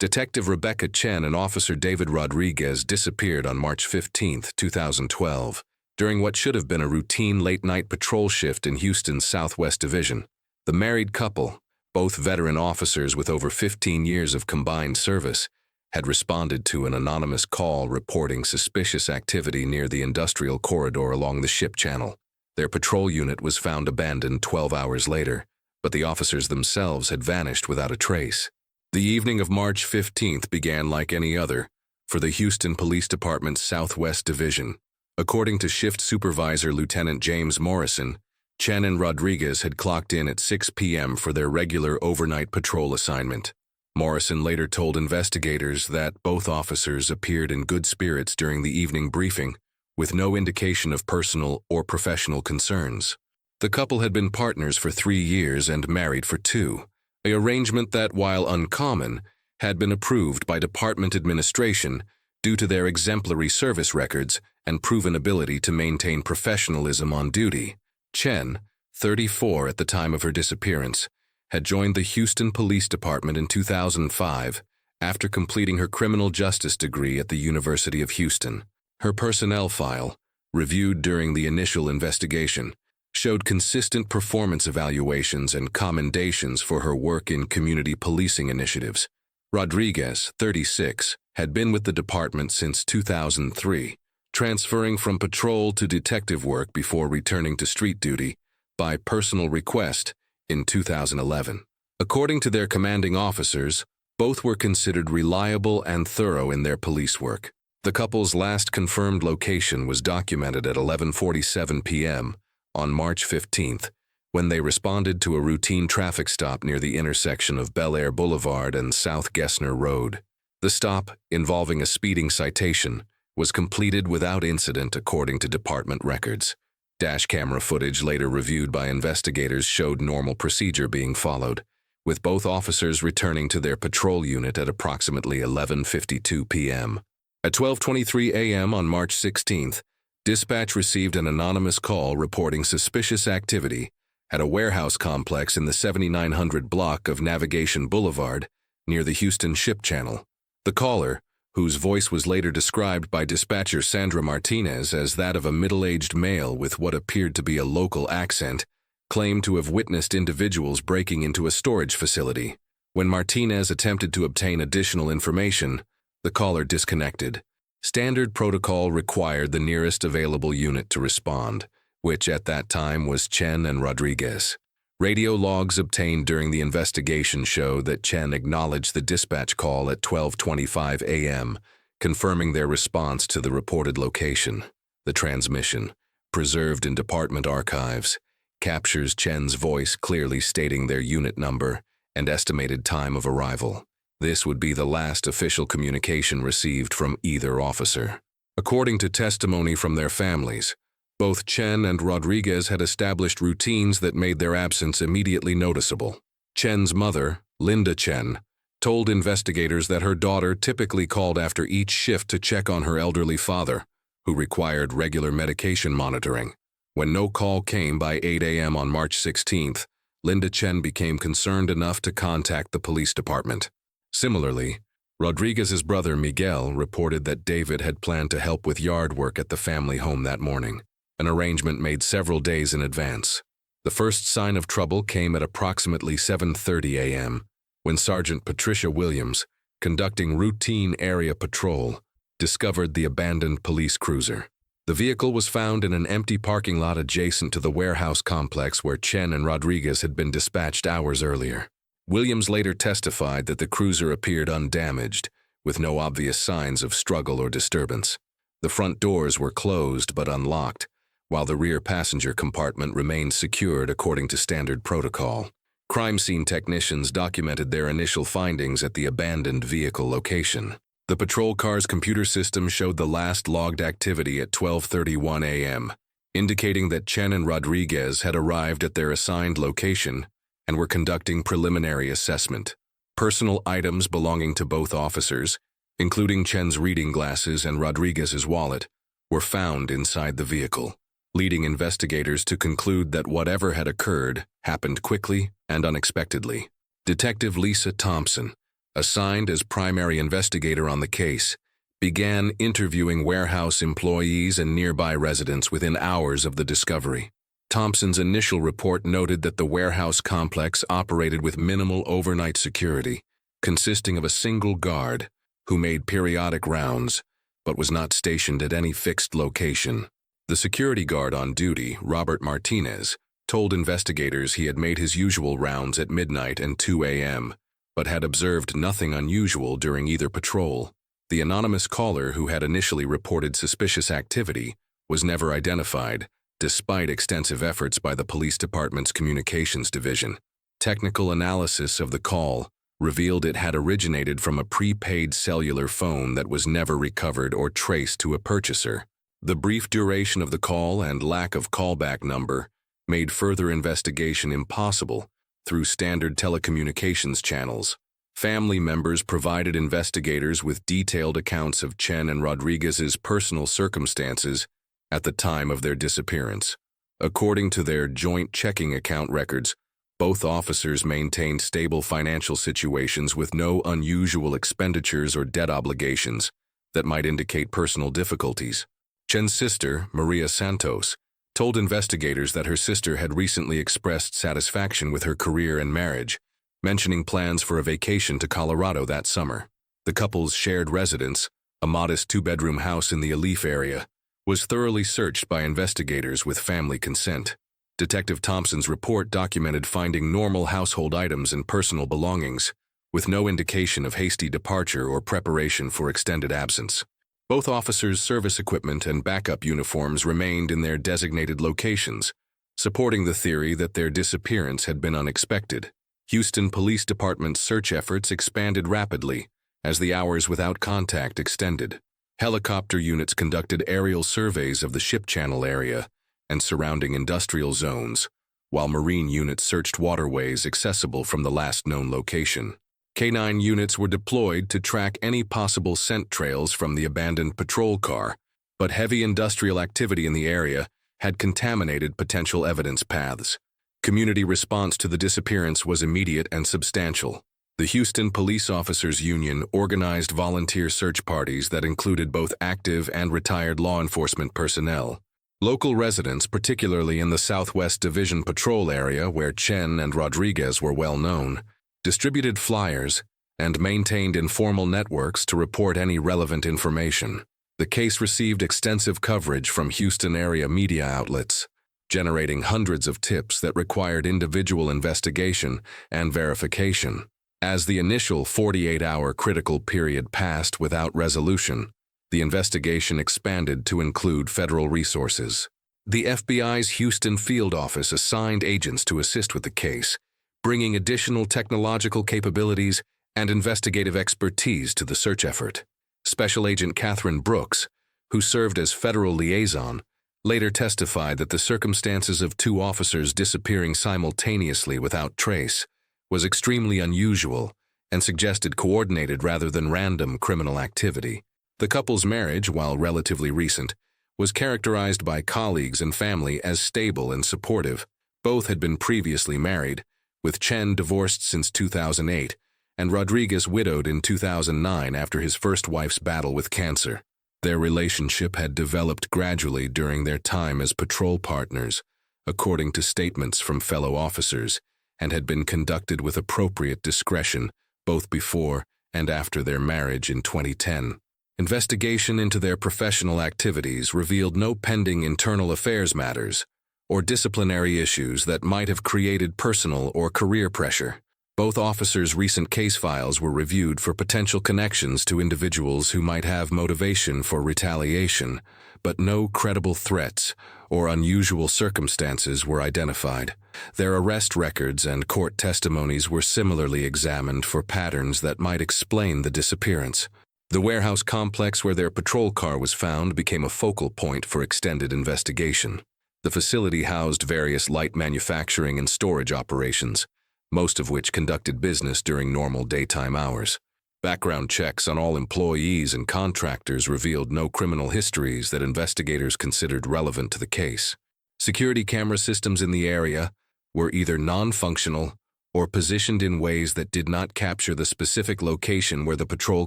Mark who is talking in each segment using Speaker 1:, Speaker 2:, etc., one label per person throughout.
Speaker 1: Detective Rebecca Chen and Officer David Rodriguez disappeared on March 15, 2012, during what should have been a routine late-night patrol shift in Houston's Southwest Division. The married couple, both veteran officers with over 15 years of combined service, had responded to an anonymous call reporting suspicious activity near the industrial corridor along the ship channel. Their patrol unit was found abandoned 12 hours later, but the officers themselves had vanished without a trace. The evening of March 15th began like any other for the Houston Police Department's Southwest Division. According to Shift Supervisor Lieutenant James Morrison, Chen and Rodriguez had clocked in at 6 p.m. for their regular overnight patrol assignment. Morrison later told investigators that both officers appeared in good spirits during the evening briefing, with no indication of personal or professional concerns. The couple had been partners for 3 years and married for 2, an arrangement that, while uncommon, had been approved by department administration due to their exemplary service records and proven ability to maintain professionalism on duty. Chen, 34 at the time of her disappearance, had joined the Houston Police Department in 2005 after completing her criminal justice degree at the University of Houston. Her personnel file, reviewed during the initial investigation, showed consistent performance evaluations and commendations for her work in community policing initiatives. Rodriguez, 36, had been with the department since 2003, transferring from patrol to detective work before returning to street duty by personal request in 2011. According to their commanding officers, both were considered reliable and thorough in their police work. The couple's last confirmed location was documented at 11:47 p.m. on March 15th, when they responded to a routine traffic stop near the intersection of Bel Air Boulevard and South Gessner Road. The stop, involving a speeding citation, was completed without incident according to department records. Dash camera footage later reviewed by investigators showed normal procedure being followed, with both officers returning to their patrol unit at approximately 11:52 p.m. At 12:23 a.m. on March 16th, dispatch received an anonymous call reporting suspicious activity at a warehouse complex in the 7900 block of Navigation Boulevard near the Houston Ship Channel. The caller, whose voice was later described by dispatcher Sandra Martinez as that of a middle-aged male with what appeared to be a local accent, claimed to have witnessed individuals breaking into a storage facility. When Martinez attempted to obtain additional information, the caller disconnected. Standard protocol required the nearest available unit to respond, which at that time was Chen and Rodriguez. Radio logs obtained during the investigation show that Chen acknowledged the dispatch call at 12:25 a.m., confirming their response to the reported location. The transmission, preserved in department archives, captures Chen's voice clearly stating their unit number and estimated time of arrival. This would be the last official communication received from either officer. According to testimony from their families, both Chen and Rodriguez had established routines that made their absence immediately noticeable. Chen's mother, Linda Chen, told investigators that her daughter typically called after each shift to check on her elderly father, who required regular medication monitoring. When no call came by 8 a.m. on March 16th, Linda Chen became concerned enough to contact the police department. Similarly, Rodriguez's brother Miguel reported that David had planned to help with yard work at the family home that morning, an arrangement made several days in advance. The first sign of trouble came at approximately 7:30 a.m., when Sergeant Patricia Williams, conducting routine area patrol, discovered the abandoned police cruiser. The vehicle was found in an empty parking lot adjacent to the warehouse complex where Chen and Rodriguez had been dispatched hours earlier. Williams later testified that the cruiser appeared undamaged, with no obvious signs of struggle or disturbance. The front doors were closed but unlocked, while the rear passenger compartment remained secured according to standard protocol. Crime scene technicians documented their initial findings at the abandoned vehicle location. The patrol car's computer system showed the last logged activity at 12:31 a.m., indicating that Chen and Rodriguez had arrived at their assigned location and were conducting preliminary assessment. Personal items belonging to both officers, including Chen's reading glasses and Rodriguez's wallet, were found inside the vehicle, leading investigators to conclude that whatever had occurred happened quickly and unexpectedly. Detective Lisa Thompson, assigned as primary investigator on the case, began interviewing warehouse employees and nearby residents within hours of the discovery. Thompson's initial report noted that the warehouse complex operated with minimal overnight security, consisting of a single guard who made periodic rounds but was not stationed at any fixed location. The security guard on duty, Robert Martinez, told investigators he had made his usual rounds at midnight and 2 a.m., but had observed nothing unusual during either patrol. The anonymous caller who had initially reported suspicious activity was never identified, despite extensive efforts by the police department's communications division. Technical analysis of the call revealed it had originated from a prepaid cellular phone that was never recovered or traced to a purchaser. The brief duration of the call and lack of callback number made further investigation impossible through standard telecommunications channels. Family members provided investigators with detailed accounts of Chen and Rodriguez's personal circumstances at the time of their disappearance. According to their joint checking account records, both officers maintained stable financial situations with no unusual expenditures or debt obligations that might indicate personal difficulties. Chen's sister, Maria Santos, told investigators that her sister had recently expressed satisfaction with her career and marriage, mentioning plans for a vacation to Colorado that summer. The couple's shared residence, a modest two-bedroom house in the Alife area, was thoroughly searched by investigators with family consent. Detective Thompson's report documented finding normal household items and personal belongings, with no indication of hasty departure or preparation for extended absence. Both officers' service equipment and backup uniforms remained in their designated locations, supporting the theory that their disappearance had been unexpected. Houston Police Department's search efforts expanded rapidly as the hours without contact extended. Helicopter units conducted aerial surveys of the ship channel area and surrounding industrial zones, while marine units searched waterways accessible from the last known location. K-9 units were deployed to track any possible scent trails from the abandoned patrol car, but heavy industrial activity in the area had contaminated potential evidence paths. Community response to the disappearance was immediate and substantial. The Houston Police Officers Union organized volunteer search parties that included both active and retired law enforcement personnel. Local residents, particularly in the Southwest Division Patrol area where Chen and Rodriguez were well known, distributed flyers and maintained informal networks to report any relevant information. The case received extensive coverage from Houston area media outlets, generating hundreds of tips that required individual investigation and verification. As the initial 48-hour critical period passed without resolution, the investigation expanded to include federal resources. The FBI's Houston field office assigned agents to assist with the case, bringing additional technological capabilities and investigative expertise to the search effort. Special Agent Catherine Brooks, who served as federal liaison, later testified that the circumstances of two officers disappearing simultaneously without trace was extremely unusual and suggested coordinated rather than random criminal activity. The couple's marriage, while relatively recent, was characterized by colleagues and family as stable and supportive. Both had been previously married, with Chen divorced since 2008 and Rodriguez widowed in 2009 after his first wife's battle with cancer. Their relationship had developed gradually during their time as patrol partners, according to statements from fellow officers, and had been conducted with appropriate discretion both before and after their marriage in 2010. Investigation into their professional activities revealed no pending internal affairs matters or disciplinary issues that might have created personal or career pressure. Both officers' recent case files were reviewed for potential connections to individuals who might have motivation for retaliation, but no credible threats or unusual circumstances were identified. Their arrest records and court testimonies were similarly examined for patterns that might explain the disappearance. The warehouse complex where their patrol car was found became a focal point for extended investigation. The facility housed various light manufacturing and storage operations, most of which conducted business during normal daytime hours. Background checks on all employees and contractors revealed no criminal histories that investigators considered relevant to the case. Security camera systems in the area were either non-functional or positioned in ways that did not capture the specific location where the patrol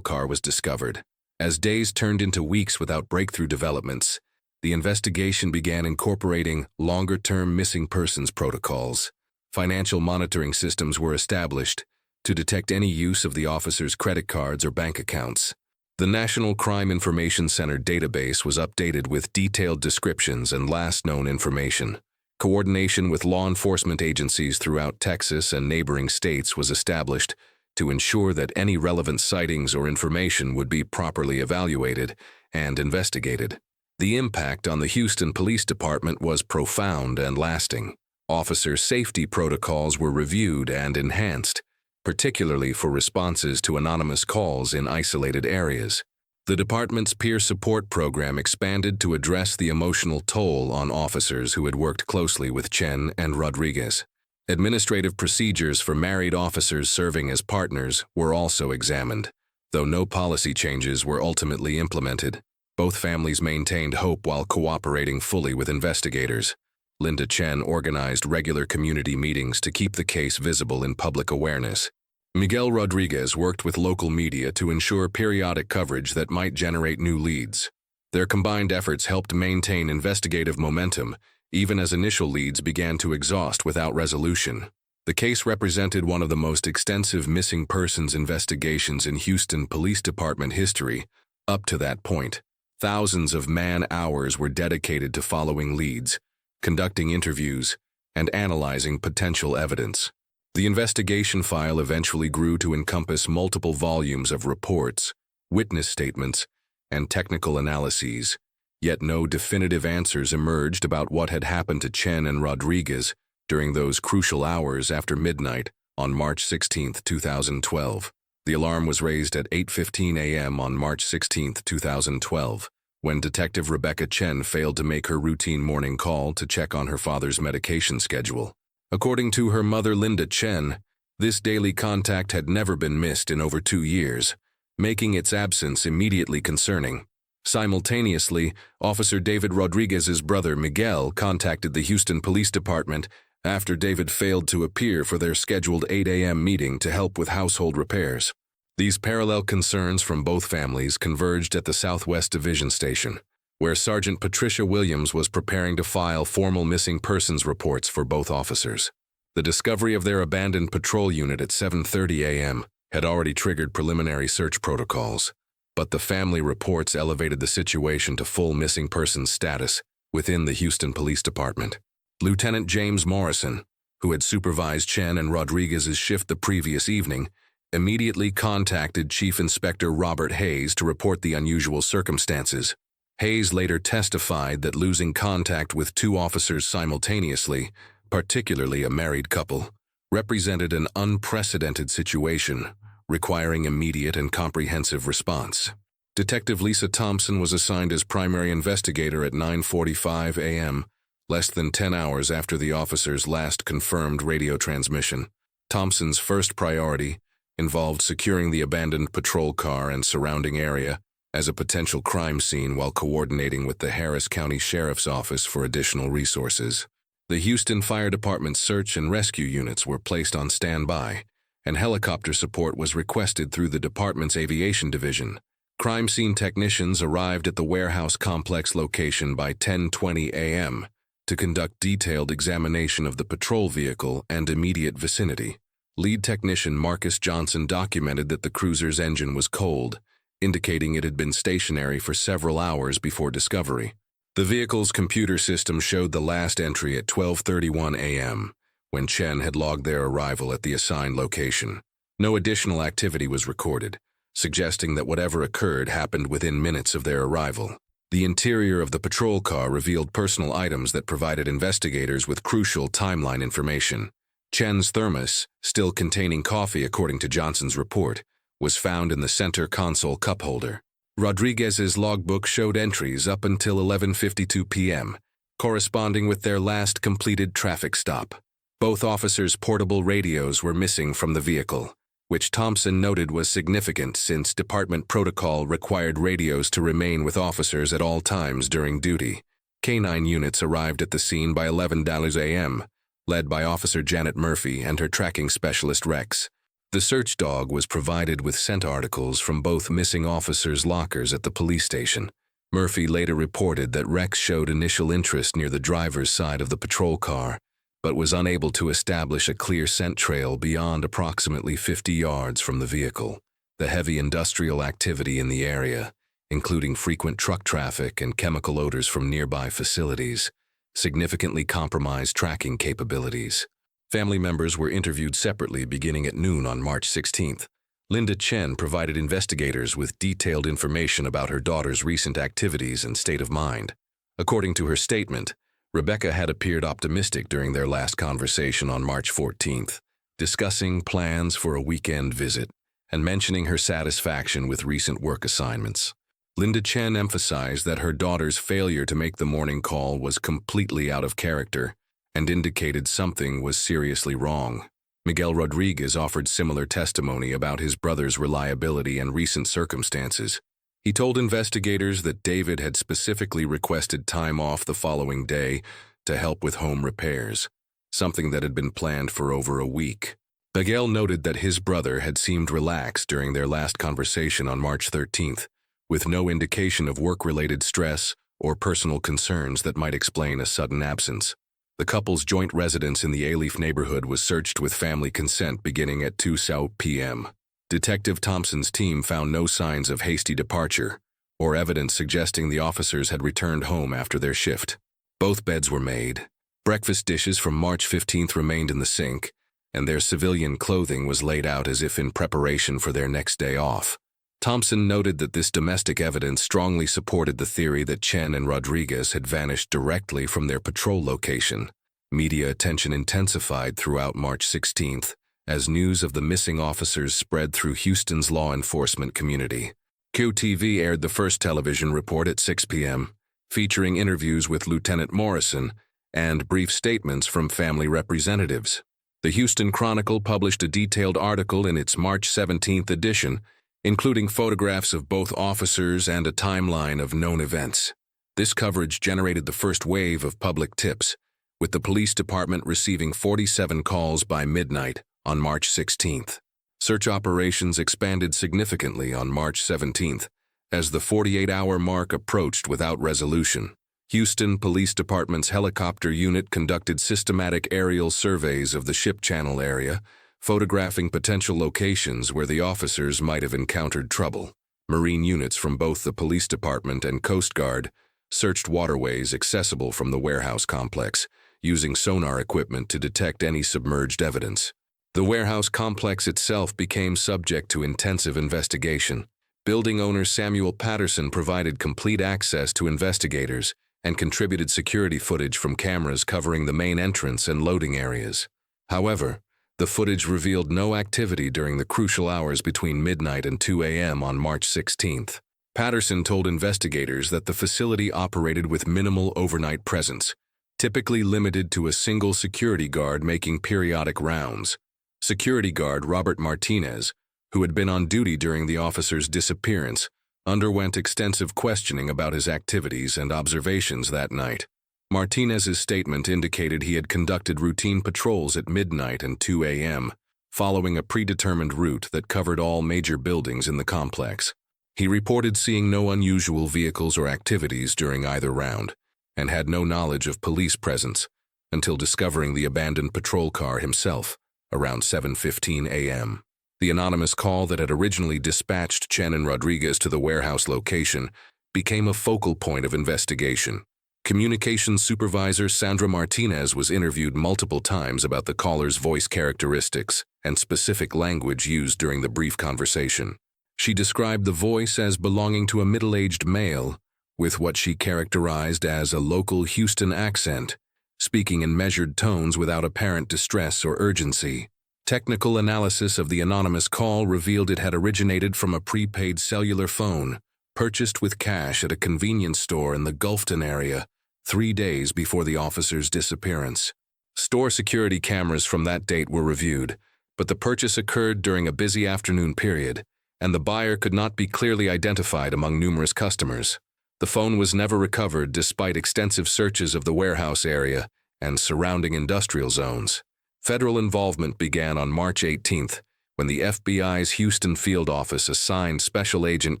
Speaker 1: car was discovered. As days turned into weeks without breakthrough developments, the investigation began incorporating longer-term missing persons protocols. Financial monitoring systems were established to detect any use of the officers' credit cards or bank accounts. The National Crime Information Center database was updated with detailed descriptions and last known information. Coordination with law enforcement agencies throughout Texas and neighboring states was established to ensure that any relevant sightings or information would be properly evaluated and investigated. The impact on the Houston Police Department was profound and lasting. Officer safety protocols were reviewed and enhanced, particularly for responses to anonymous calls in isolated areas. The department's peer support program expanded to address the emotional toll on officers who had worked closely with Chen and Rodriguez. Administrative procedures for married officers serving as partners were also examined. Though no policy changes were ultimately implemented, both families maintained hope while cooperating fully with investigators. Linda Chen organized regular community meetings to keep the case visible in public awareness. Miguel Rodriguez worked with local media to ensure periodic coverage that might generate new leads. Their combined efforts helped maintain investigative momentum, even as initial leads began to exhaust without resolution. The case represented one of the most extensive missing persons investigations in Houston Police Department history. Up to that point, thousands of man-hours were dedicated to following leads, conducting interviews, and analyzing potential evidence. The investigation file eventually grew to encompass multiple volumes of reports, witness statements, and technical analyses, yet no definitive answers emerged about what had happened to Chen and Rodriguez during those crucial hours after midnight on March 16, 2012. The alarm was raised at 8:15 a.m. on March 16, 2012, when Detective Rebecca Chen failed to make her routine morning call to check on her father's medication schedule. According to her mother, Linda Chen, this daily contact had never been missed in over 2 years, making its absence immediately concerning. Simultaneously, Officer David Rodriguez's brother Miguel contacted the Houston Police Department after David failed to appear for their scheduled 8 a.m. meeting to help with household repairs. These parallel concerns from both families converged at the Southwest Division Station, where Sergeant Patricia Williams was preparing to file formal missing persons reports for both officers. The discovery of their abandoned patrol unit at 7:30 a.m. had already triggered preliminary search protocols, but the family reports elevated the situation to full missing persons status within the Houston Police Department. Lieutenant James Morrison, who had supervised Chen and Rodriguez's shift the previous evening, immediately contacted Chief Inspector Robert Hayes to report the unusual circumstances. Hayes later testified that losing contact with 2 officers simultaneously, particularly a married couple, represented an unprecedented situation, requiring immediate and comprehensive response. Detective Lisa Thompson was assigned as primary investigator at 9:45 a.m., less than 10 hours after the officer's last confirmed radio transmission. Thompson's first priority involved securing the abandoned patrol car and surrounding area as a potential crime scene while coordinating with the Harris County Sheriff's Office for additional resources. The Houston Fire Department's search and rescue units were placed on standby, and helicopter support was requested through the department's aviation division. Crime scene technicians arrived at the warehouse complex location by 10:20 a.m. to conduct detailed examination of the patrol vehicle and immediate vicinity. Lead technician Marcus Johnson documented that the cruiser's engine was cold, indicating it had been stationary for several hours before discovery. The vehicle's computer system showed the last entry at 12:31 a.m., when Chen had logged their arrival at the assigned location. No additional activity was recorded, suggesting that whatever occurred happened within minutes of their arrival. The interior of the patrol car revealed personal items that provided investigators with crucial timeline information. Chen's thermos, still containing coffee according to Johnson's report, was found in the center console cup holder. Rodriguez's logbook showed entries up until 11:52 p.m., corresponding with their last completed traffic stop. Both officers' portable radios were missing from the vehicle, which Thompson noted was significant since department protocol required radios to remain with officers at all times during duty. K-9 units arrived at the scene by 11 a.m., led by Officer Janet Murphy and her tracking specialist Rex. The search dog was provided with scent articles from both missing officers' lockers at the police station. Murphy later reported that Rex showed initial interest near the driver's side of the patrol car, but was unable to establish a clear scent trail beyond approximately 50 yards from the vehicle. The heavy industrial activity in the area, including frequent truck traffic and chemical odors from nearby facilities, significantly compromised tracking capabilities. Family members were interviewed separately beginning at noon on March 16th. Linda Chen provided investigators with detailed information about her daughter's recent activities and state of mind. According to her statement, Rebecca had appeared optimistic during their last conversation on March 14th, discussing plans for a weekend visit and mentioning her satisfaction with recent work assignments. Linda Chen emphasized that her daughter's failure to make the morning call was completely out of character and indicated something was seriously wrong. Miguel Rodriguez offered similar testimony about his brother's reliability and recent circumstances. He told investigators that David had specifically requested time off the following day to help with home repairs, something that had been planned for over a week. Miguel noted that his brother had seemed relaxed during their last conversation on March 13th, with no indication of work-related stress or personal concerns that might explain a sudden absence. The couple's joint residence in the Aleaf neighborhood was searched with family consent beginning at 2 p.m. Detective Thompson's team found no signs of hasty departure or evidence suggesting the officers had returned home after their shift. Both beds were made. Breakfast dishes from March 15th remained in the sink, and their civilian clothing was laid out as if in preparation for their next day off. Thompson noted that this domestic evidence strongly supported the theory that Chen and Rodriguez had vanished directly from their patrol location. Media attention intensified throughout March 16th as news of the missing officers spread through Houston's law enforcement community. QTV aired the first television report at 6 p.m., featuring interviews with Lieutenant Morrison and brief statements from family representatives. The Houston Chronicle published a detailed article in its March 17th edition, including photographs of both officers and a timeline of known events. This coverage generated the first wave of public tips, with the police department receiving 47 calls by midnight on March 16th. Search operations expanded significantly on March 17th as the 48-hour mark approached without resolution. Houston Police Department's helicopter unit conducted systematic aerial surveys of the Ship Channel area, photographing potential locations where the officers might have encountered trouble. Marine units from both the police department and Coast Guard searched waterways accessible from the warehouse complex, using sonar equipment to detect any submerged evidence. The warehouse complex itself became subject to intensive investigation. Building owner Samuel Patterson provided complete access to investigators and contributed security footage from cameras covering the main entrance and loading areas. However, the footage revealed no activity during the crucial hours between midnight and 2 a.m. on March 16th. Patterson told investigators that the facility operated with minimal overnight presence, typically limited to a single security guard making periodic rounds. Security guard Robert Martinez, who had been on duty during the officer's disappearance, underwent extensive questioning about his activities and observations that night. Martinez's statement indicated he had conducted routine patrols at midnight and 2 a.m., following a predetermined route that covered all major buildings in the complex. He reported seeing no unusual vehicles or activities during either round, and had no knowledge of police presence until discovering the abandoned patrol car himself around 7:15 a.m. The anonymous call that had originally dispatched Chen and Rodriguez to the warehouse location became a focal point of investigation. Communications supervisor Sandra Martinez was interviewed multiple times about the caller's voice characteristics and specific language used during the brief conversation. She described the voice as belonging to a middle-aged male with what she characterized as a local Houston accent, speaking in measured tones without apparent distress or urgency. Technical analysis of the anonymous call revealed it had originated from a prepaid cellular phone purchased with cash at a convenience store in the Gulfton area 3 days before the officer's disappearance. Store security cameras from that date were reviewed, but the purchase occurred during a busy afternoon period, and the buyer could not be clearly identified among numerous customers. The phone was never recovered despite extensive searches of the warehouse area and surrounding industrial zones. Federal involvement began on March 18th, when the FBI's Houston field office assigned Special Agent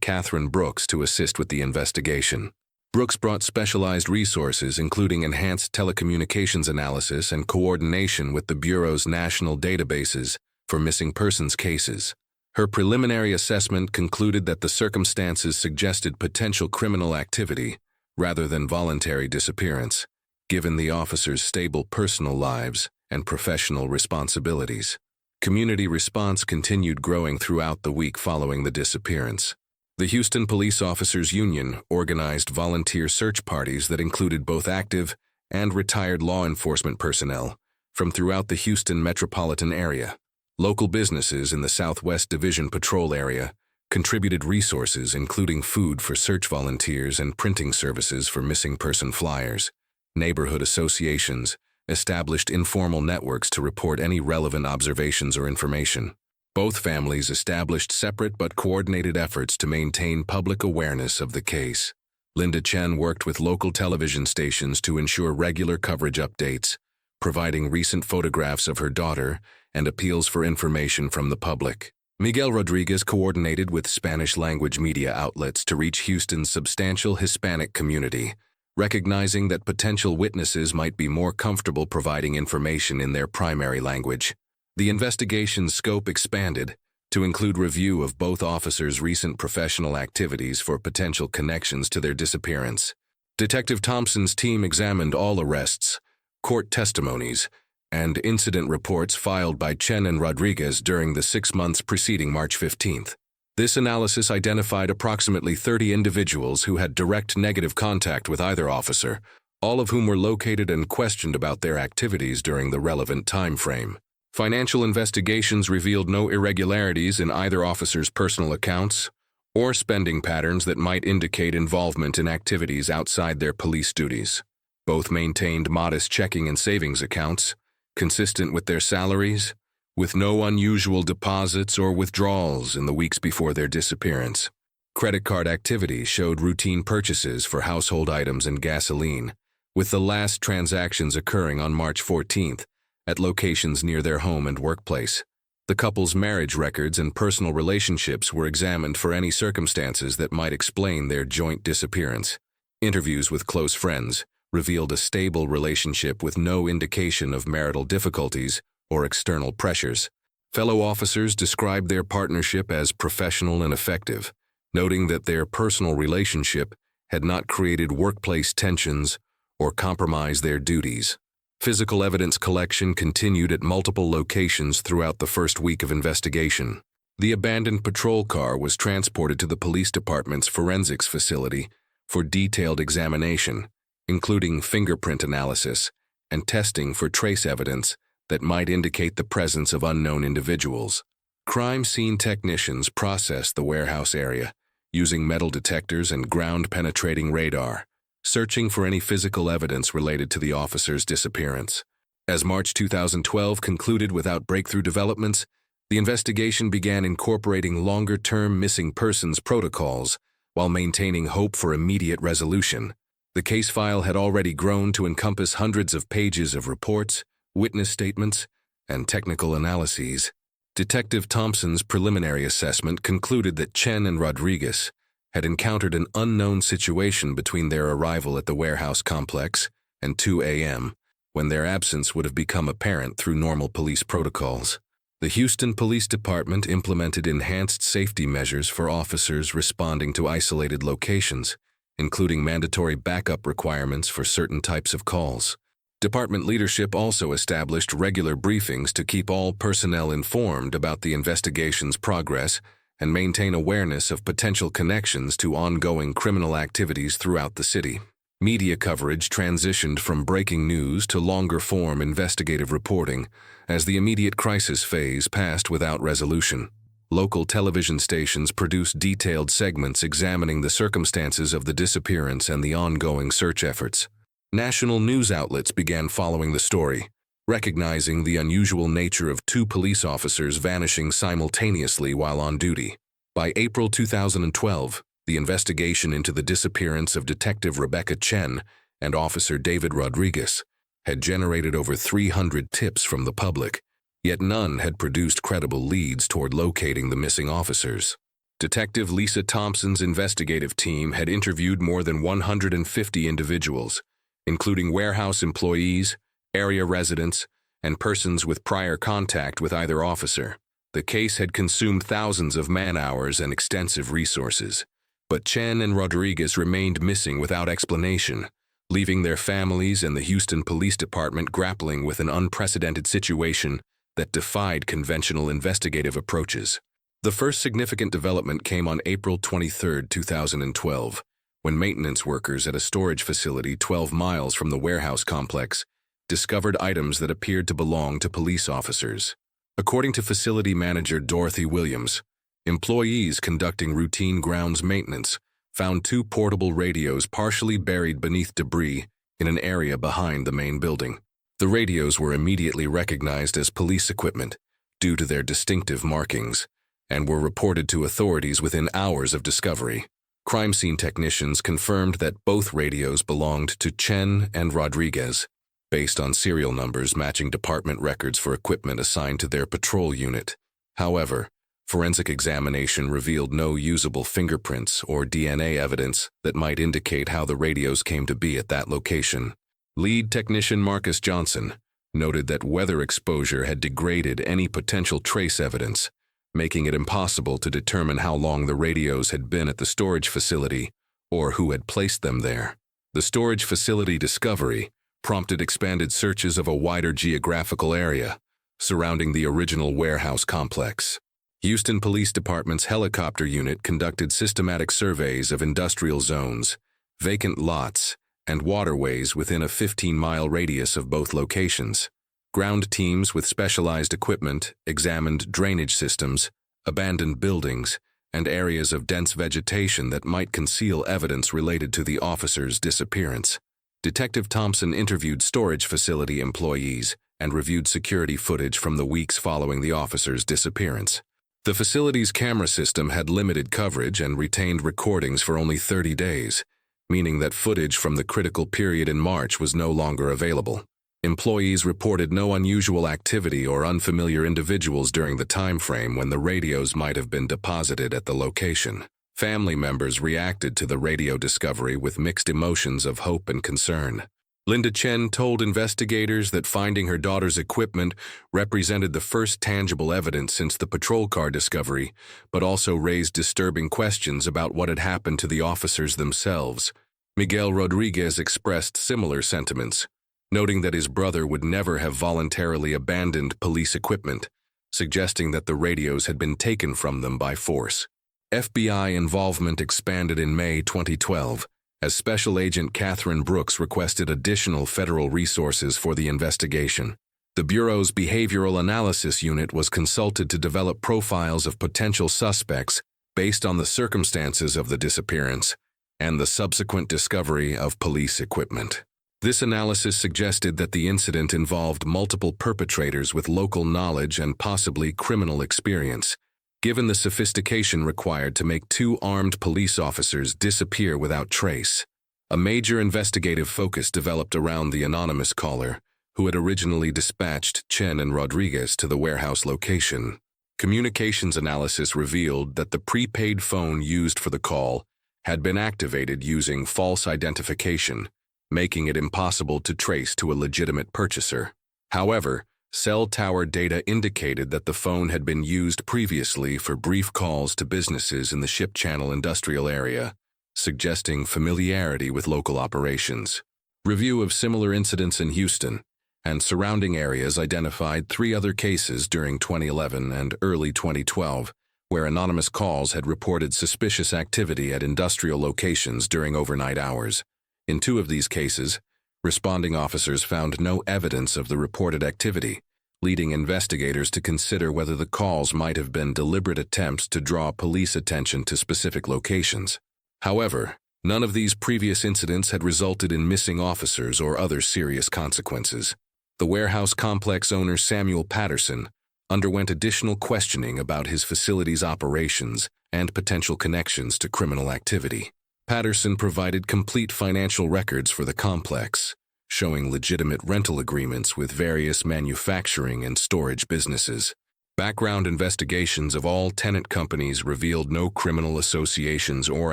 Speaker 1: Catherine Brooks to assist with the investigation. Brooks brought specialized resources, including enhanced telecommunications analysis and coordination with the Bureau's national databases for missing persons cases. Her preliminary assessment concluded that the circumstances suggested potential criminal activity rather than voluntary disappearance, given the officers' stable personal lives and professional responsibilities. Community response continued growing throughout the week following the disappearance. The Houston Police Officers Union organized volunteer search parties that included both active and retired law enforcement personnel from throughout the Houston metropolitan area. Local businesses in the Southwest Division Patrol area contributed resources including food for search volunteers and printing services for missing person flyers. Neighborhood associations established informal networks to report any relevant observations or information. Both families established separate but coordinated efforts to maintain public awareness of the case. Linda Chen worked with local television stations to ensure regular coverage updates, providing recent photographs of her daughter and appeals for information from the public. Miguel Rodriguez coordinated with Spanish-language media outlets to reach Houston's substantial Hispanic community, recognizing that potential witnesses might be more comfortable providing information in their primary language. The investigation's scope expanded to include review of both officers' recent professional activities for potential connections to their disappearance. Detective Thompson's team examined all arrests, court testimonies, and incident reports filed by Chen and Rodriguez during the 6 months preceding March 15th. This analysis identified approximately 30 individuals who had direct negative contact with either officer, all of whom were located and questioned about their activities during the relevant time frame. Financial investigations revealed no irregularities in either officer's personal accounts or spending patterns that might indicate involvement in activities outside their police duties. Both maintained modest checking and savings accounts, consistent with their salaries, with no unusual deposits or withdrawals in the weeks before their disappearance. Credit card activity showed routine purchases for household items and gasoline, with the last transactions occurring on March 14th at locations near their home and workplace. The couple's marriage records and personal relationships were examined for any circumstances that might explain their joint disappearance. Interviews with close friends revealed a stable relationship with no indication of marital difficulties or external pressures. Fellow officers described their partnership as professional and effective, noting that their personal relationship had not created workplace tensions or compromised their duties. Physical evidence collection continued at multiple locations throughout the first week of investigation. The abandoned patrol car was transported to the police department's forensics facility for detailed examination, including fingerprint analysis and testing for trace evidence that might indicate the presence of unknown individuals. Crime scene technicians processed the warehouse area using metal detectors and ground-penetrating radar, searching for any physical evidence related to the officer's disappearance. As March 2012 concluded without breakthrough developments, the investigation began incorporating longer-term missing persons protocols while maintaining hope for immediate resolution. The case file had already grown to encompass hundreds of pages of reports, witness statements, and technical analyses. Detective Thompson's preliminary assessment concluded that Chen and Rodriguez had encountered an unknown situation between their arrival at the warehouse complex and 2 a.m., when their absence would have become apparent through normal police protocols. The Houston Police Department implemented enhanced safety measures for officers responding to isolated locations, including mandatory backup requirements for certain types of calls. Department leadership also established regular briefings to keep all personnel informed about the investigation's progress and maintain awareness of potential connections to ongoing criminal activities throughout the city. Media coverage transitioned from breaking news to longer-form investigative reporting as the immediate crisis phase passed without resolution. Local television stations produced detailed segments examining the circumstances of the disappearance and the ongoing search efforts. National news outlets began following the story, recognizing the unusual nature of 2 police officers vanishing simultaneously while on duty. By April 2012, the investigation into the disappearance of Detective Rebecca Chen and Officer David Rodriguez had generated over 300 tips from the public, yet none had produced credible leads toward locating the missing officers. Detective Lisa Thompson's investigative team had interviewed more than 150 individuals, including warehouse employees, area residents, and persons with prior contact with either officer. The case had consumed thousands of man-hours and extensive resources, but Chen and Rodriguez remained missing without explanation, leaving their families and the Houston Police Department grappling with an unprecedented situation that defied conventional investigative approaches. The first significant development came on April 23, 2012, when maintenance workers at a storage facility 12 miles from the warehouse complex discovered items that appeared to belong to police officers. According to facility manager Dorothy Williams, employees conducting routine grounds maintenance found 2 portable radios partially buried beneath debris in an area behind the main building. The radios were immediately recognized as police equipment due to their distinctive markings, and were reported to authorities within hours of discovery. Crime scene technicians confirmed that both radios belonged to Chen and Rodriguez, based on serial numbers matching department records for equipment assigned to their patrol unit. However, forensic examination revealed no usable fingerprints or DNA evidence that might indicate how the radios came to be at that location. Lead technician Marcus Johnson noted that weather exposure had degraded any potential trace evidence, making it impossible to determine how long the radios had been at the storage facility or who had placed them there. The storage facility discovery prompted expanded searches of a wider geographical area surrounding the original warehouse complex. Houston Police Department's helicopter unit conducted systematic surveys of industrial zones, vacant lots, and waterways within a 15-mile radius of both locations. Ground teams with specialized equipment examined drainage systems, abandoned buildings, and areas of dense vegetation that might conceal evidence related to the officer's disappearance. Detective Thompson interviewed storage facility employees and reviewed security footage from the weeks following the officer's disappearance. The facility's camera system had limited coverage and retained recordings for only 30 days, meaning that footage from the critical period in March was no longer available. Employees reported no unusual activity or unfamiliar individuals during the time frame when the radios might have been deposited at the location. Family members reacted to the radio discovery with mixed emotions of hope and concern. Linda Chen told investigators that finding her daughter's equipment represented the first tangible evidence since the patrol car discovery, but also raised disturbing questions about what had happened to the officers themselves. Miguel Rodriguez expressed similar sentiments, noting that his brother would never have voluntarily abandoned police equipment, suggesting that the radios had been taken from them by force. FBI involvement expanded in May 2012, as Special Agent Catherine Brooks requested additional federal resources for the investigation. The Bureau's Behavioral Analysis Unit was consulted to develop profiles of potential suspects based on the circumstances of the disappearance and the subsequent discovery of police equipment. This analysis suggested that the incident involved multiple perpetrators with local knowledge and possibly criminal experience, given the sophistication required to make 2 armed police officers disappear without trace. A major investigative focus developed around the anonymous caller, who had originally dispatched Chen and Rodriguez to the warehouse location. Communications analysis revealed that the prepaid phone used for the call had been activated using false identification, making it impossible to trace to a legitimate purchaser. However, cell tower data indicated that the phone had been used previously for brief calls to businesses in the Ship Channel industrial area, suggesting familiarity with local operations. Review of similar incidents in Houston and surrounding areas identified 3 other cases during 2011 and early 2012, where anonymous calls had reported suspicious activity at industrial locations during overnight hours. In 2 of these cases, responding officers found no evidence of the reported activity, leading investigators to consider whether the calls might have been deliberate attempts to draw police attention to specific locations. However, none of these previous incidents had resulted in missing officers or other serious consequences. The warehouse complex owner Samuel Patterson underwent additional questioning about his facility's operations and potential connections to criminal activity. Patterson provided complete financial records for the complex, showing legitimate rental agreements with various manufacturing and storage businesses. Background investigations of all tenant companies revealed no criminal associations or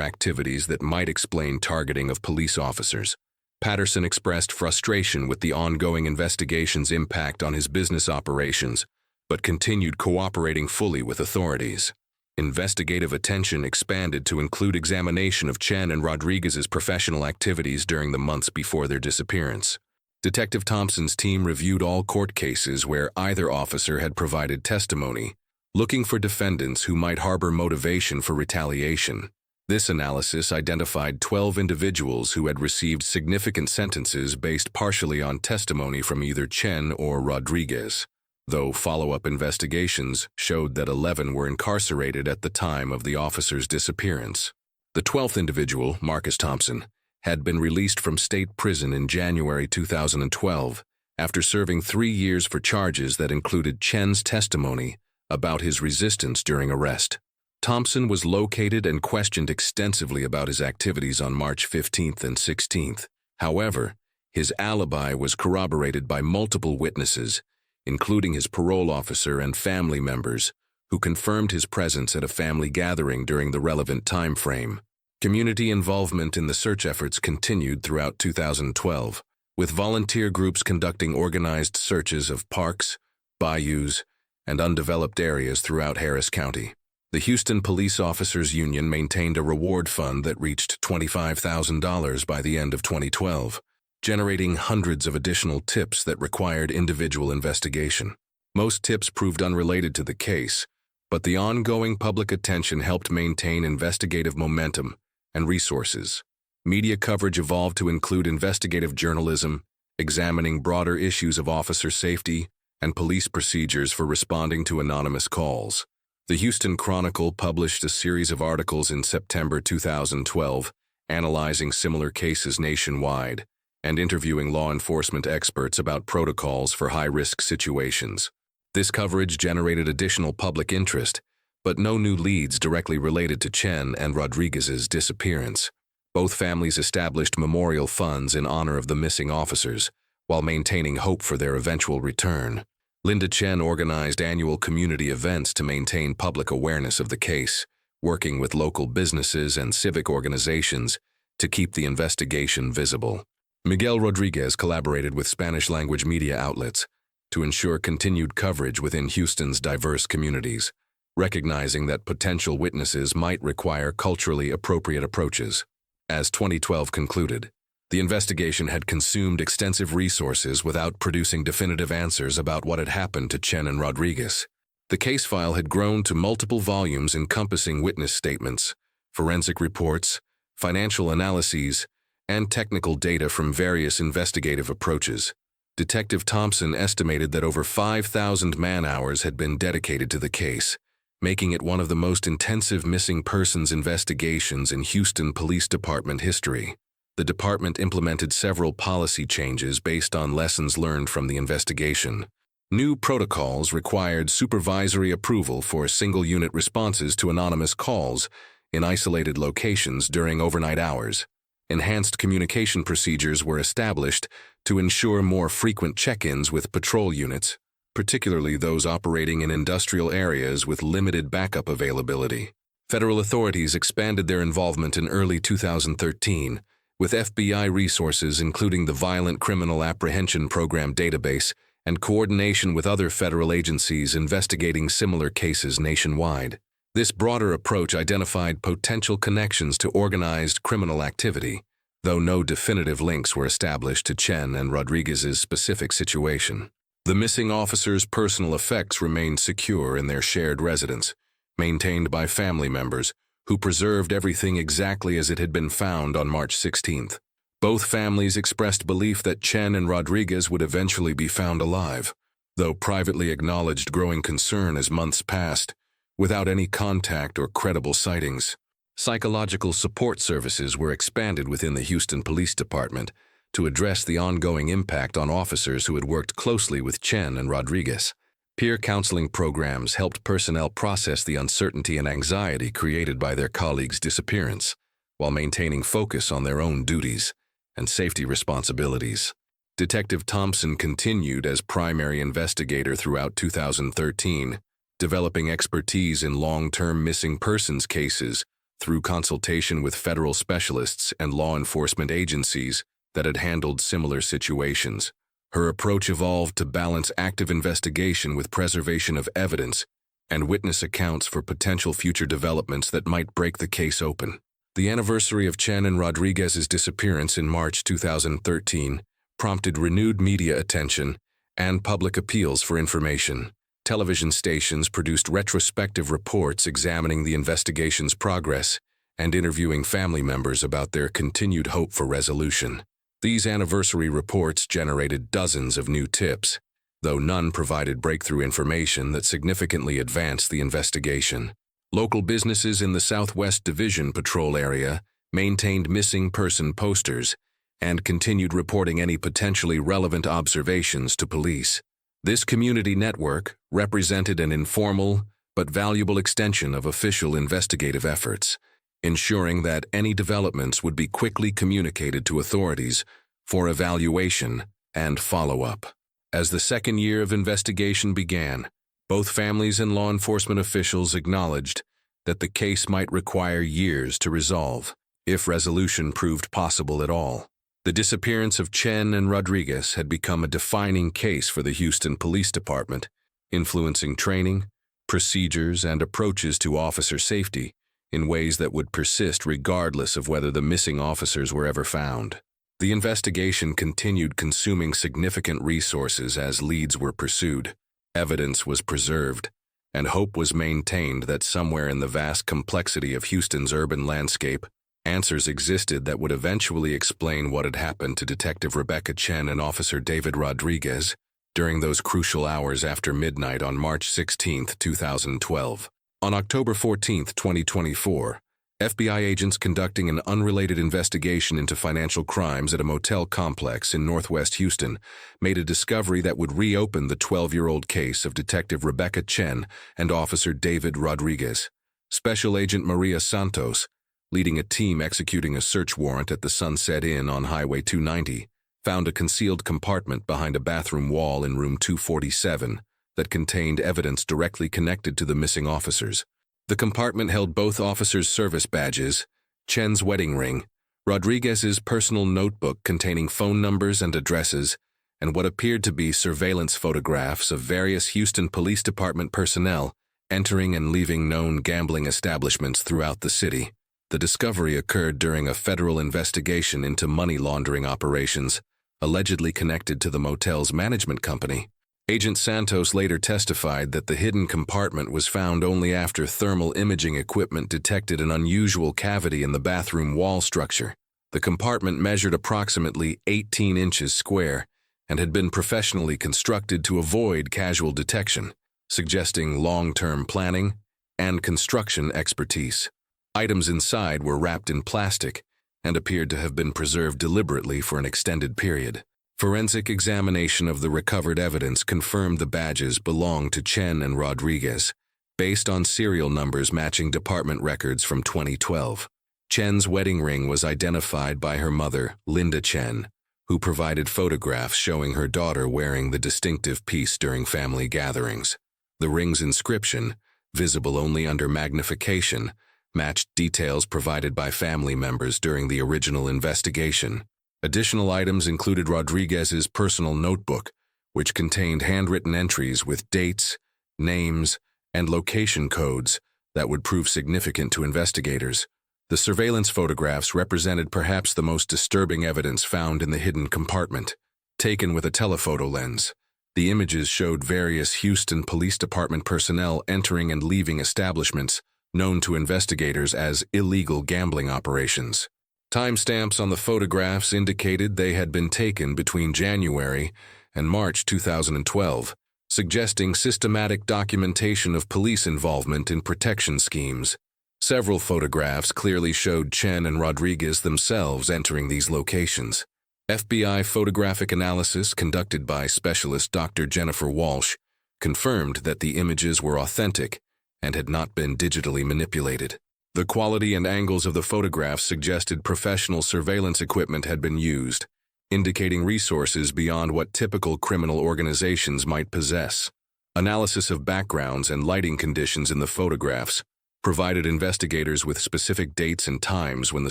Speaker 1: activities that might explain targeting of police officers. Patterson expressed frustration with the ongoing investigation's impact on his business operations, but continued cooperating fully with authorities. Investigative attention expanded to include examination of Chen and Rodriguez's professional activities during the months before their disappearance. Detective Thompson's team reviewed all court cases where either officer had provided testimony, looking for defendants who might harbor motivation for retaliation. This analysis identified 12 individuals who had received significant sentences based partially on testimony from either Chen or Rodriguez, though follow-up investigations showed that 11 were incarcerated at the time of the officer's disappearance. The 12th individual, Marcus Thompson, had been released from state prison in January 2012 after serving 3 years for charges that included Chen's testimony about his resistance during arrest. Thompson was located and questioned extensively about his activities on March 15th and 16th. However, his alibi was corroborated by multiple witnesses, including his parole officer and family members, who confirmed his presence at a family gathering during the relevant time frame. Community involvement in the search efforts continued throughout 2012, with volunteer groups conducting organized searches of parks, bayous, and undeveloped areas throughout Harris County. The Houston Police Officers Union maintained a reward fund that reached $25,000 by the end of 2012, generating hundreds of additional tips that required individual investigation. Most tips proved unrelated to the case, but the ongoing public attention helped maintain investigative momentum and resources. Media coverage evolved to include investigative journalism, examining broader issues of officer safety and police procedures for responding to anonymous calls. The Houston Chronicle published a series of articles in September 2012, analyzing similar cases nationwide and interviewing law enforcement experts about protocols for high-risk situations. This coverage generated additional public interest, but no new leads directly related to Chen and Rodriguez's disappearance. Both families established memorial funds in honor of the missing officers, while maintaining hope for their eventual return. Linda Chen organized annual community events to maintain public awareness of the case, working with local businesses and civic organizations to keep the investigation visible. Miguel Rodriguez collaborated with Spanish-language media outlets to ensure continued coverage within Houston's diverse communities, recognizing that potential witnesses might require culturally appropriate approaches. As 2012 concluded, the investigation had consumed extensive resources without producing definitive answers about what had happened to Chen and Rodriguez. The case file had grown to multiple volumes encompassing witness statements, forensic reports, financial analyses, and technical data from various investigative approaches. Detective Thompson estimated that over 5,000 man-hours had been dedicated to the case, making it one of the most intensive missing persons investigations in Houston Police Department history. The department implemented several policy changes based on lessons learned from the investigation. New protocols required supervisory approval for single-unit responses to anonymous calls in isolated locations during overnight hours. Enhanced communication procedures were established to ensure more frequent check-ins with patrol units, particularly those operating in industrial areas with limited backup availability. Federal authorities expanded their involvement in early 2013, with FBI resources including the Violent Criminal Apprehension Program database and coordination with other federal agencies investigating similar cases nationwide. This broader approach identified potential connections to organized criminal activity, though no definitive links were established to Chen and Rodriguez's specific situation. The missing officers' personal effects remained secure in their shared residence, maintained by family members who preserved everything exactly as it had been found on March 16th. Both families expressed belief that Chen and Rodriguez would eventually be found alive, though privately acknowledged growing concern as months passed, without any contact or credible sightings. Psychological support services were expanded within the Houston Police Department to address the ongoing impact on officers who had worked closely with Chen and Rodriguez. Peer counseling programs helped personnel process the uncertainty and anxiety created by their colleagues' disappearance, while maintaining focus on their own duties and safety responsibilities. Detective Thompson continued as primary investigator throughout 2013, developing expertise in long-term missing persons cases through consultation with federal specialists and law enforcement agencies that had handled similar situations. Her approach evolved to balance active investigation with preservation of evidence and witness accounts for potential future developments that might break the case open. The anniversary of Chen and Rodriguez's disappearance in March 2013 prompted renewed media attention and public appeals for information. Television stations produced retrospective reports examining the investigation's progress and interviewing family members about their continued hope for resolution. These anniversary reports generated dozens of new tips, though none provided breakthrough information that significantly advanced the investigation. Local businesses in the Southwest Division patrol area maintained missing person posters and continued reporting any potentially relevant observations to police. This community network represented an informal but valuable extension of official investigative efforts, ensuring that any developments would be quickly communicated to authorities for evaluation and follow-up. As the second year of investigation began, both families and law enforcement officials acknowledged that the case might require years to resolve, if resolution proved possible at all. The disappearance of Chen and Rodriguez had become a defining case for the Houston Police Department, influencing training, procedures, and approaches to officer safety in ways that would persist regardless of whether the missing officers were ever found. The investigation continued consuming significant resources as leads were pursued, evidence was preserved, and hope was maintained that somewhere in the vast complexity of Houston's urban landscape, answers existed that would eventually explain what had happened to Detective Rebecca Chen and Officer David Rodriguez during those crucial hours after midnight on March 16, 2012. On October 14, 2024, FBI agents conducting an unrelated investigation into financial crimes at a motel complex in Northwest Houston made a discovery that would reopen the 12-year-old case of Detective Rebecca Chen and Officer David Rodriguez. Special Agent Maria Santos, leading a team executing a search warrant at the Sunset Inn on Highway 290, found a concealed compartment behind a bathroom wall in room 247 that contained evidence directly connected to the missing officers. The compartment held both officers' service badges, Chen's wedding ring, Rodriguez's personal notebook containing phone numbers and addresses, and what appeared to be surveillance photographs of various Houston Police Department personnel entering and leaving known gambling establishments throughout the city. The discovery occurred during a federal investigation into money laundering operations, allegedly connected to the motel's management company. Agent Santos later testified that the hidden compartment was found only after thermal imaging equipment detected an unusual cavity in the bathroom wall structure. The compartment measured approximately 18 inches square and had been professionally constructed to avoid casual detection, suggesting long-term planning and construction expertise. Items inside were wrapped in plastic and appeared to have been preserved deliberately for an extended period. Forensic examination of the recovered evidence confirmed the badges belonged to Chen and Rodriguez, based on serial numbers matching department records from 2012. Chen's wedding ring was identified by her mother, Linda Chen, who provided photographs showing her daughter wearing the distinctive piece during family gatherings. The ring's inscription, visible only under magnification, matched details provided by family members during the original investigation. Additional items included Rodriguez's personal notebook, which contained handwritten entries with dates, names, and location codes that would prove significant to investigators. The surveillance photographs represented perhaps the most disturbing evidence found in the hidden compartment. Taken with a telephoto lens, the images showed various Houston Police Department personnel entering and leaving establishments known to investigators as illegal gambling operations. Timestamps on the photographs indicated they had been taken between January and March 2012, suggesting systematic documentation of police involvement in protection schemes. Several photographs clearly showed Chen and Rodriguez themselves entering these locations. FBI photographic analysis conducted by specialist Dr. Jennifer Walsh confirmed that the images were authentic and had not been digitally manipulated. The quality and angles of the photographs suggested professional surveillance equipment had been used, indicating resources beyond what typical criminal organizations might possess. Analysis of backgrounds and lighting conditions in the photographs provided investigators with specific dates and times when the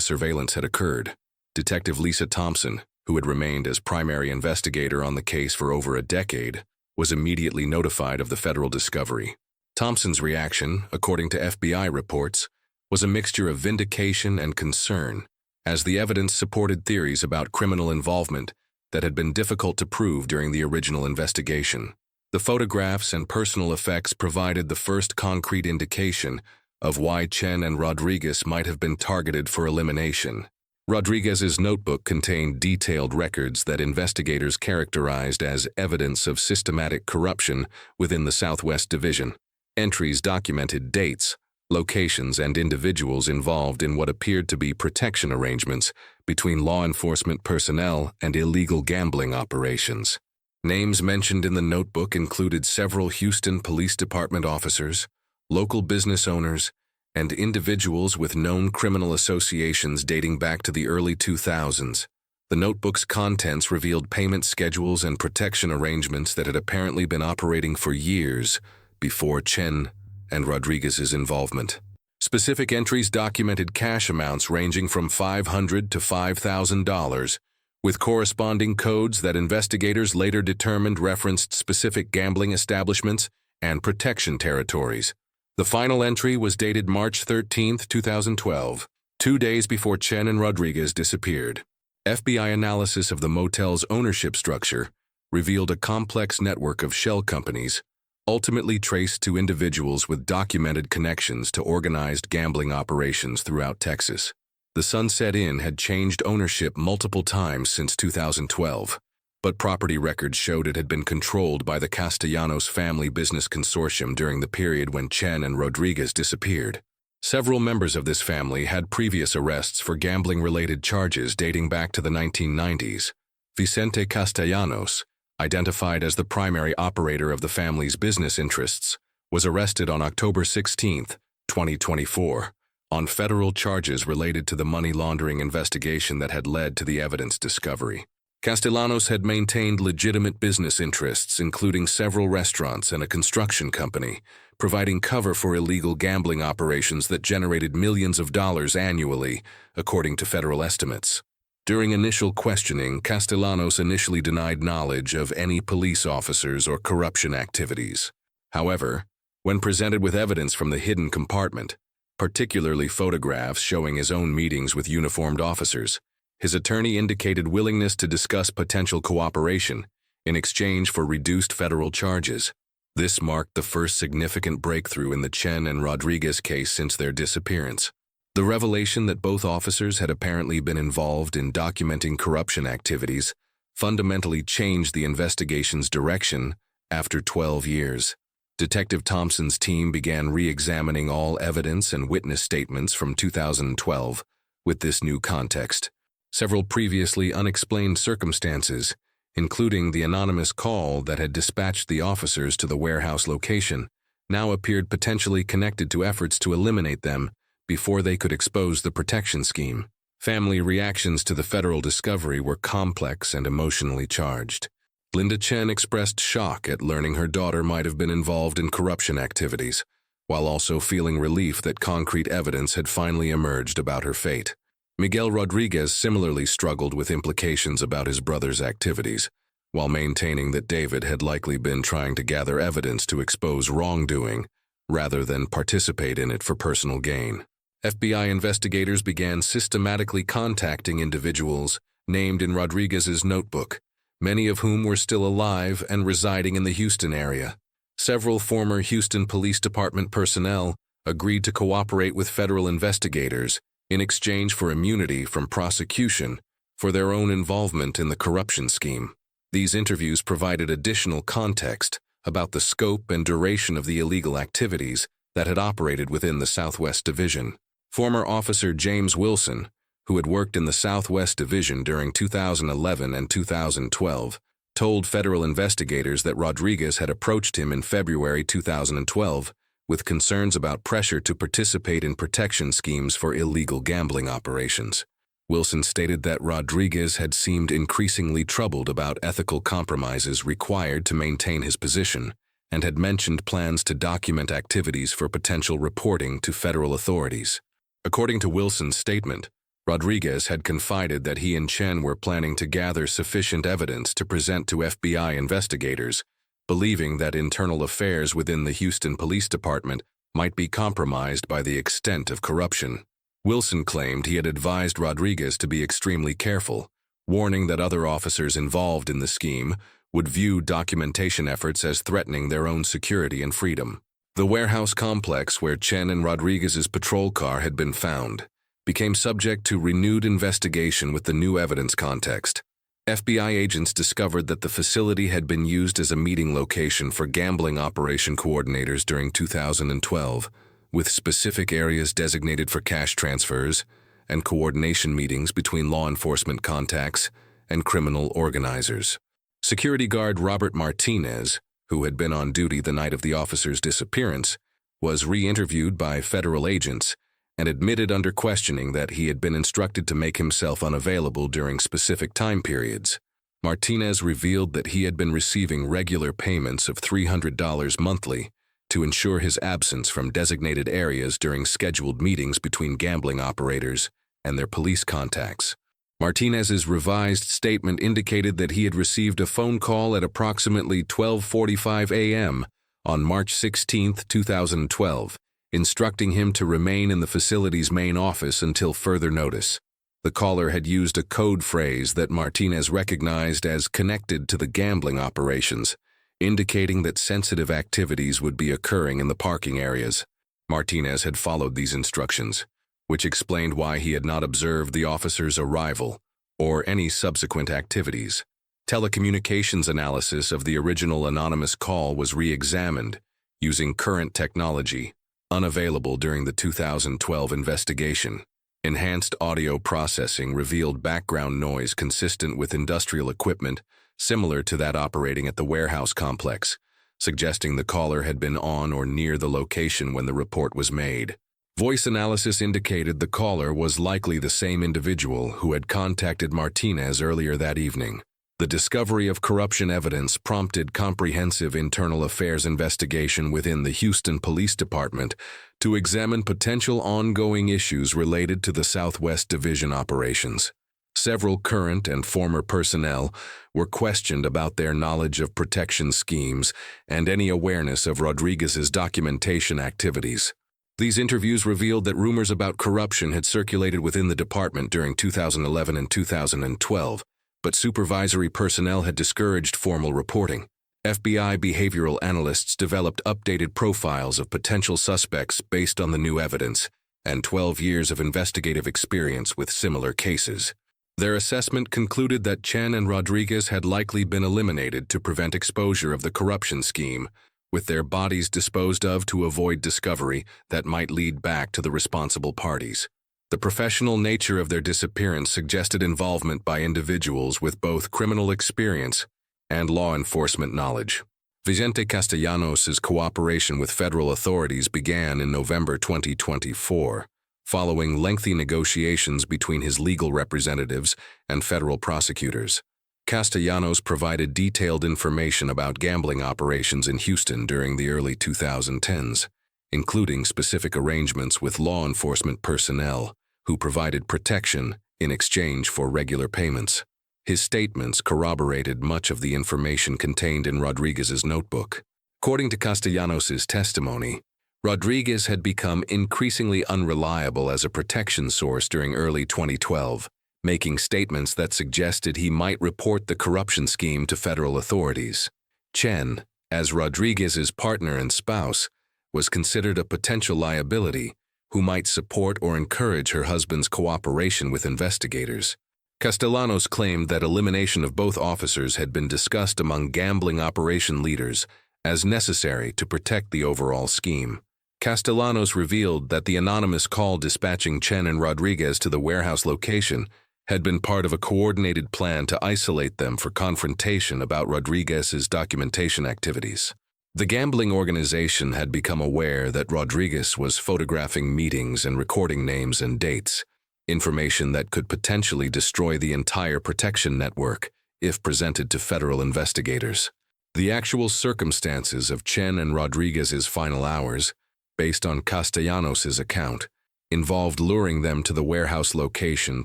Speaker 1: surveillance had occurred. Detective Lisa Thompson, who had remained as primary investigator on the case for over a decade, was immediately notified of the federal discovery. Thompson's reaction, according to FBI reports, was a mixture of vindication and concern, as the evidence supported theories about criminal involvement that had been difficult to prove during the original investigation. The photographs and personal effects provided the first concrete indication of why Chen and Rodriguez might have been targeted for elimination. Rodriguez's notebook contained detailed records that investigators characterized as evidence of systematic corruption within the Southwest Division. Entries documented dates, locations, and individuals involved in what appeared to be protection arrangements between law enforcement personnel and illegal gambling operations. Names mentioned in the notebook included several Houston Police Department officers, local business owners, and individuals with known criminal associations dating back to the early 2000s. The notebook's contents revealed payment schedules and protection arrangements that had apparently been operating for years before Chen and Rodriguez's involvement. Specific entries documented cash amounts ranging from $500 to $5,000, with corresponding codes that investigators later determined referenced specific gambling establishments and protection territories. The final entry was dated March 13, 2012, 2 days before Chen and Rodriguez disappeared. FBI analysis of the motel's ownership structure revealed a complex network of shell companies, ultimately traced to individuals with documented connections to organized gambling operations throughout Texas. The Sunset Inn had changed ownership multiple times since 2012, but property records showed it had been controlled by the Castellanos family business consortium during the period when Chen and Rodriguez disappeared. Several members of this family had previous arrests for gambling-related charges dating back to the 1990s. Vicente Castellanos, identified as the primary operator of the family's business interests, was arrested on October 16, 2024, on federal charges related to the money laundering investigation that had led to the evidence discovery. Castellanos had maintained legitimate business interests, including several restaurants and a construction company, providing cover for illegal gambling operations that generated millions of dollars annually, according to federal estimates. During initial questioning, Castellanos initially denied knowledge of any police officers or corruption activities. However, when presented with evidence from the hidden compartment, particularly photographs showing his own meetings with uniformed officers, his attorney indicated willingness to discuss potential cooperation in exchange for reduced federal charges. This marked the first significant breakthrough in the Chen and Rodriguez case since their disappearance. The revelation that both officers had apparently been involved in documenting corruption activities fundamentally changed the investigation's direction after 12 years. Detective Thompson's team began re-examining all evidence and witness statements from 2012 with this new context. Several previously unexplained circumstances, including the anonymous call that had dispatched the officers to the warehouse location, now appeared potentially connected to efforts to eliminate them before they could expose the protection scheme. Family reactions to the federal discovery were complex and emotionally charged. Linda Chen expressed shock at learning her daughter might have been involved in corruption activities, while also feeling relief that concrete evidence had finally emerged about her fate. Miguel Rodriguez similarly struggled with implications about his brother's activities, while maintaining that David had likely been trying to gather evidence to expose wrongdoing rather than participate in it for personal gain. FBI investigators began systematically contacting individuals named in Rodriguez's notebook, many of whom were still alive and residing in the Houston area. Several former Houston Police Department personnel agreed to cooperate with federal investigators in exchange for immunity from prosecution for their own involvement in the corruption scheme. These interviews provided additional context about the scope and duration of the illegal activities that had operated within the Southwest Division. Former Officer James Wilson, who had worked in the Southwest Division during 2011 and 2012, told federal investigators that Rodriguez had approached him in February 2012 with concerns about pressure to participate in protection schemes for illegal gambling operations. Wilson stated that Rodriguez had seemed increasingly troubled about ethical compromises required to maintain his position and had mentioned plans to document activities for potential reporting to federal authorities. According to Wilson's statement, Rodriguez had confided that he and Chen were planning to gather sufficient evidence to present to FBI investigators, believing that internal affairs within the Houston Police Department might be compromised by the extent of corruption. Wilson claimed he had advised Rodriguez to be extremely careful, warning that other officers involved in the scheme would view documentation efforts as threatening their own security and freedom. The warehouse complex where Chen and Rodriguez's patrol car had been found became subject to renewed investigation with the new evidence context. FBI agents discovered that the facility had been used as a meeting location for gambling operation coordinators during 2012, with specific areas designated for cash transfers and coordination meetings between law enforcement contacts and criminal organizers. Security guard Robert Martinez, who had been on duty the night of the officer's disappearance, was re-interviewed by federal agents and admitted under questioning that he had been instructed to make himself unavailable during specific time periods. Martinez revealed that he had been receiving regular payments of $300 monthly to ensure his absence from designated areas during scheduled meetings between gambling operators and their police contacts. Martinez's revised statement indicated that he had received a phone call at approximately 12:45 a.m. on March 16, 2012, instructing him to remain in the facility's main office until further notice. The caller had used a code phrase that Martinez recognized as connected to the gambling operations, indicating that sensitive activities would be occurring in the parking areas. Martinez had followed these instructions, which explained why he had not observed the officer's arrival or any subsequent activities. Telecommunications analysis of the original anonymous call was re-examined using current technology, unavailable during the 2012 investigation. Enhanced audio processing revealed background noise consistent with industrial equipment similar to that operating at the warehouse complex, suggesting the caller had been on or near the location when the report was made. Voice analysis indicated the caller was likely the same individual who had contacted Martinez earlier that evening. The discovery of corruption evidence prompted comprehensive internal affairs investigation within the Houston Police Department to examine potential ongoing issues related to the Southwest Division operations. Several current and former personnel were questioned about their knowledge of protection schemes and any awareness of Rodriguez's documentation activities. These interviews revealed that rumors about corruption had circulated within the department during 2011 and 2012, but supervisory personnel had discouraged formal reporting. FBI behavioral analysts developed updated profiles of potential suspects based on the new evidence and 12 years of investigative experience with similar cases. Their assessment concluded that Chen and Rodriguez had likely been eliminated to prevent exposure of the corruption scheme, with their bodies disposed of to avoid discovery that might lead back to the responsible parties. The professional nature of their disappearance suggested involvement by individuals with both criminal experience and law enforcement knowledge. Vicente Castellanos' cooperation with federal authorities began in November 2024, following lengthy negotiations between his legal representatives and federal prosecutors. Castellanos provided detailed information about gambling operations in Houston during the early 2010s, including specific arrangements with law enforcement personnel who provided protection in exchange for regular payments. His statements corroborated much of the information contained in Rodriguez's notebook. According to Castellanos' testimony, Rodriguez had become increasingly unreliable as a protection source during early 2012, making statements that suggested he might report the corruption scheme to federal authorities. Chen, as Rodriguez's partner and spouse, was considered a potential liability who might support or encourage her husband's cooperation with investigators. Castellanos claimed that elimination of both officers had been discussed among gambling operation leaders as necessary to protect the overall scheme. Castellanos revealed that the anonymous call dispatching Chen and Rodriguez to the warehouse location had been part of a coordinated plan to isolate them for confrontation about Rodriguez's documentation activities. The gambling organization had become aware that Rodriguez was photographing meetings and recording names and dates, information that could potentially destroy the entire protection network if presented to federal investigators. The actual circumstances of Chen and Rodriguez's final hours, based on Castellanos' account, involved luring them to the warehouse location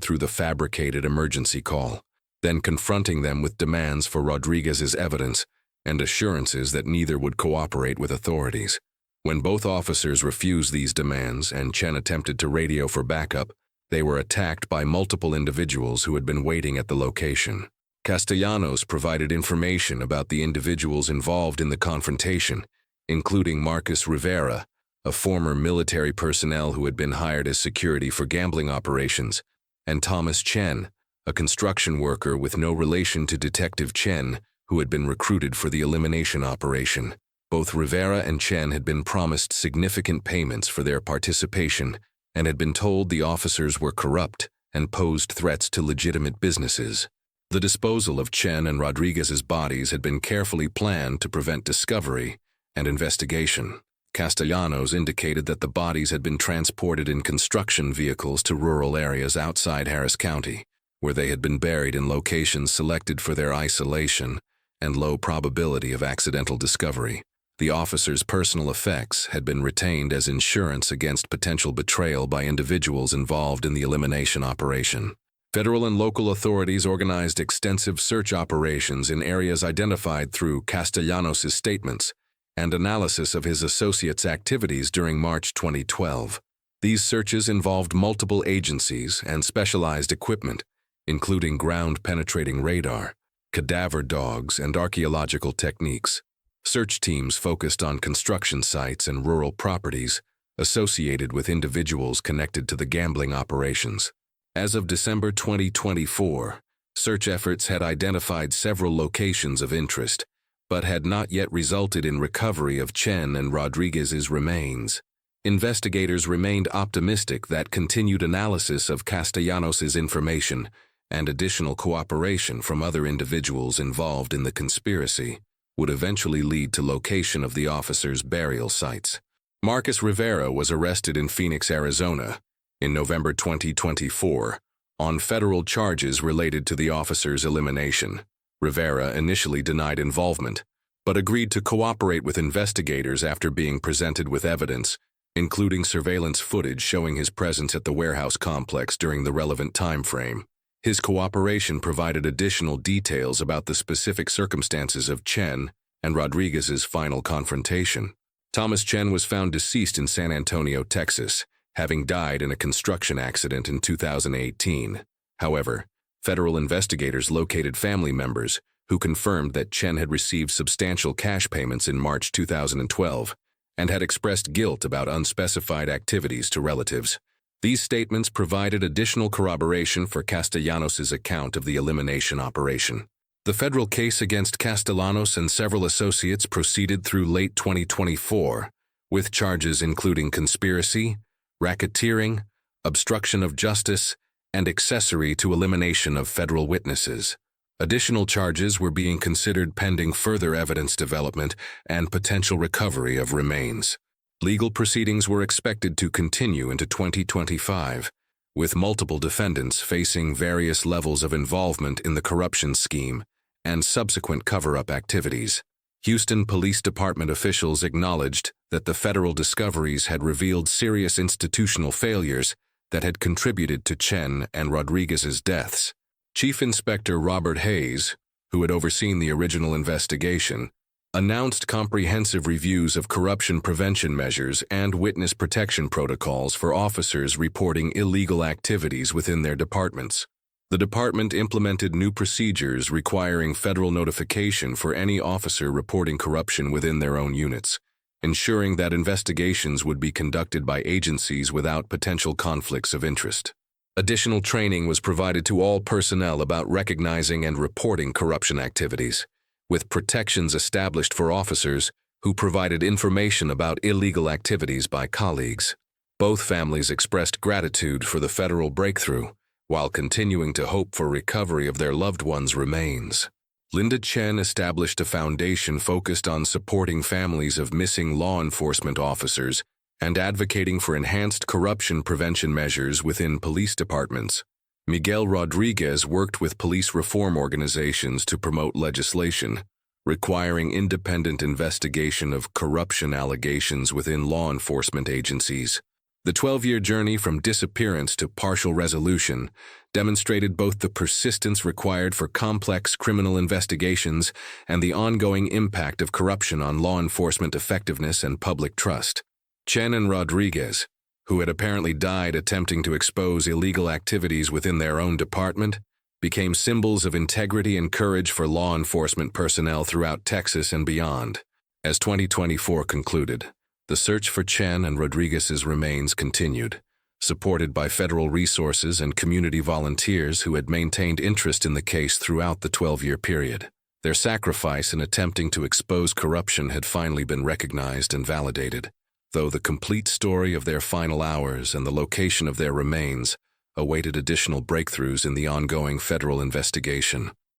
Speaker 1: through the fabricated emergency call, then confronting them with demands for Rodriguez's evidence and assurances that neither would cooperate with authorities. When both officers refused these demands and Chen attempted to radio for backup, they were attacked by multiple individuals who had been waiting at the location. Castellanos provided information about the individuals involved in the confrontation, including Marcus Rivera, a former military personnel who had been hired as security for gambling operations, and Thomas Chen, a construction worker with no relation to Detective Chen, who had been recruited for the elimination operation. Both Rivera and Chen had been promised significant payments for their participation and had been told the officers were corrupt and posed threats to legitimate businesses. The disposal of Chen and Rodriguez's bodies had been carefully planned to prevent discovery and investigation. Castellanos indicated that the bodies had been transported in construction vehicles to rural areas outside Harris County, where they had been buried in locations selected for their isolation and low probability of accidental discovery. The officers' personal effects had been retained as insurance against potential betrayal by individuals involved in the elimination operation. Federal and local authorities organized extensive search operations in areas identified through Castellanos' statements and analysis of his associates' activities during March 2012. These searches involved multiple agencies and specialized equipment, including ground-penetrating radar, cadaver dogs, and archaeological techniques. Search teams focused on construction sites and rural properties associated with individuals connected to the gambling operations. As of December 2024, search efforts had identified several locations of interest, but had not yet resulted in recovery of Chen and Rodriguez's remains. Investigators remained optimistic that continued analysis of Castellanos' information and additional cooperation from other individuals involved in the conspiracy would eventually lead to location of the officers' burial sites. Marcus Rivera was arrested in Phoenix, Arizona, in November 2024, on federal charges related to the officers' elimination. Rivera initially denied involvement, but agreed to cooperate with investigators after being presented with evidence, including surveillance footage showing his presence at the warehouse complex during the relevant time frame. His cooperation provided additional details about the specific circumstances of Chen and Rodriguez's final confrontation. Thomas Chen was found deceased in San Antonio, Texas, having died in a construction accident in 2018. However, federal investigators located family members who confirmed that Chen had received substantial cash payments in March 2012 and had expressed guilt about unspecified activities to relatives. These statements provided additional corroboration for Castellanos' account of the elimination operation. The federal case against Castellanos and several associates proceeded through late 2024, with charges including conspiracy, racketeering, obstruction of justice, and accessory to elimination of federal witnesses. Additional charges were being considered pending further evidence development and potential recovery of remains. Legal proceedings were expected to continue into 2025, with multiple defendants facing various levels of involvement in the corruption scheme and subsequent cover-up activities. Houston Police Department officials acknowledged that the federal discoveries had revealed serious institutional failures that had contributed to Chen and Rodriguez's deaths. Chief Inspector Robert Hayes, who had overseen the original investigation, announced comprehensive reviews of corruption prevention measures and witness protection protocols for officers reporting illegal activities within their departments. The department implemented new procedures requiring federal notification for any officer reporting corruption within their own units, ensuring that investigations would be conducted by agencies without potential conflicts of interest. Additional training was provided to all personnel about recognizing and reporting corruption activities, with protections established for officers who provided information about illegal activities by colleagues. Both families expressed gratitude for the federal breakthrough, while continuing to hope for recovery of their loved ones' remains. Linda Chen established a foundation focused on supporting families of missing law enforcement officers and advocating for enhanced corruption prevention measures within police departments. Miguel Rodriguez worked with police reform organizations to promote legislation requiring independent investigation of corruption allegations within law enforcement agencies. The 12-year journey from disappearance to partial resolution demonstrated both the persistence required for complex criminal investigations and the ongoing impact of corruption on law enforcement effectiveness and public trust. Chen and Rodriguez, who had apparently died attempting to expose illegal activities within their own department, became symbols of integrity and courage for law enforcement personnel throughout Texas and beyond. As 2024 concluded, the search for Chen and Rodriguez's remains continued, supported by federal resources and community volunteers who had maintained interest in the case throughout the 12-year period. Their sacrifice in attempting to expose corruption had finally been recognized and validated, though the complete story of their final hours and the location of their remains awaited additional breakthroughs in the ongoing federal investigation.